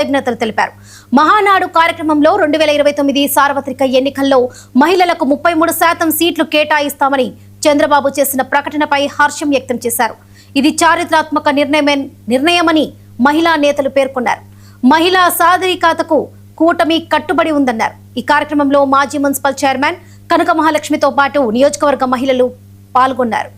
కృతజ్ఞతలు తెలిపారు. మహానాడు కార్యక్రమంలో 2029 సార్వత్రిక ఎన్నికల్లో మహిళలకు 33% సీట్లు కేటాయిస్తామని చంద్రబాబు చేసిన ప్రకటనపై హర్షం వ్యక్తం చేశారు. ఇది చారిత్రాత్మక నిర్ణయమని మహిళా నేతలు పేర్కొన్నారు. మహిళా సాధికారతకు కూటమి కట్టుబడి ఉందన్నారు. ఈ కార్యక్రమంలో మాజీ మున్సిపల్ చైర్మన్ కనక మహాలక్ష్మితో పాటు నియోజకవర్గ మహిళలు పాల్గొన్నారు.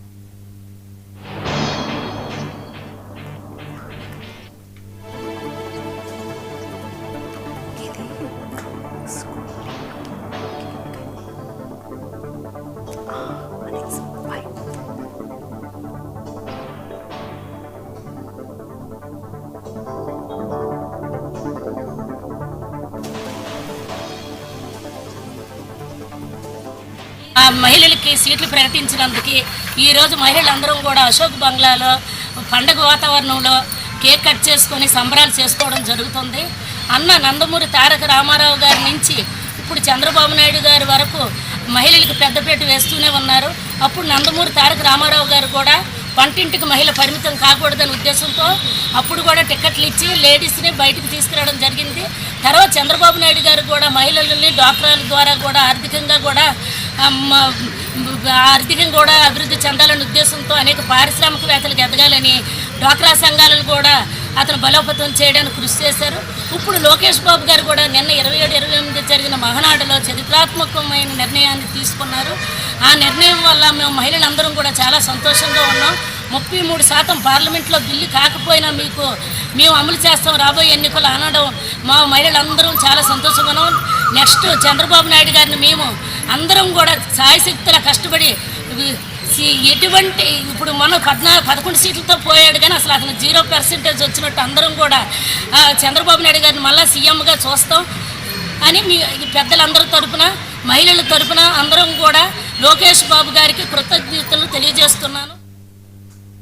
మహిళలకి సీట్లు ప్రకటించినందుకు ఈరోజు మహిళలందరం కూడా అశోక్ బంగ్లాలో పండగ వాతావరణంలో కేక్ కట్ చేసుకొని సంబరాలు చేసుకోవడం జరుగుతుంది. అన్న నందమూరి తారక రామారావు గారి నుంచి ఇప్పుడు చంద్రబాబు నాయుడు గారి వరకు మహిళలకు పెద్దపీట వేస్తూనే ఉన్నారు. అప్పుడు నందమూరి తారక రామారావు గారు కూడా వంటింటికి మహిళ పరిమితం కాకూడదనే ఉద్దేశంతో అప్పుడు కూడా టికెట్లు ఇచ్చి లేడీస్ని బయటకు తీసుకురావడం జరిగింది. తర్వాత చంద్రబాబు నాయుడు గారు కూడా మహిళలని డ్వాక్రాల ద్వారా కూడా ఆర్థికంగా కూడా అభివృద్ధి చెందాలనే ఉద్దేశంతో అనేక పారిశ్రామికవేత్తలకు ఎదగాలని డ్వాక్రా సంఘాలను కూడా అతను బలోపేతం చేయడానికి కృషి చేశారు. ఇప్పుడు లోకేష్ బాబు గారు కూడా నిన్న 27-28 జరిగిన మహానాడులో చరిత్రాత్మకమైన నిర్ణయాన్ని తీసుకున్నారు. ఆ నిర్ణయం వల్ల మేము మహిళలందరం కూడా చాలా సంతోషంగా ఉన్నాం. 33% పార్లమెంట్లో బిల్లు కాకపోయినా మేము అమలు చేస్తాం రాబోయే ఎన్నికలు అనడం మా మహిళలందరం చాలా సంతోషంగా ఉన్నాం. నెక్స్ట్ చంద్రబాబు నాయుడు గారిని మేము అందరం కూడా సాయశక్తులా కష్టపడి ఎటువంటి ఇప్పుడు మనం 11 సీట్లతో పోయాడు కానీ అసలు అతను 0% వచ్చినట్టు అందరం కూడా చంద్రబాబు నాయుడు గారిని మళ్ళీ సీఎంగా చూస్తాం అని మీ పెద్దలందరి తరపున మహిళల తరపున అందరం కూడా లోకేష్ బాబు గారికి కృతజ్ఞతలు తెలియజేస్తున్నాను.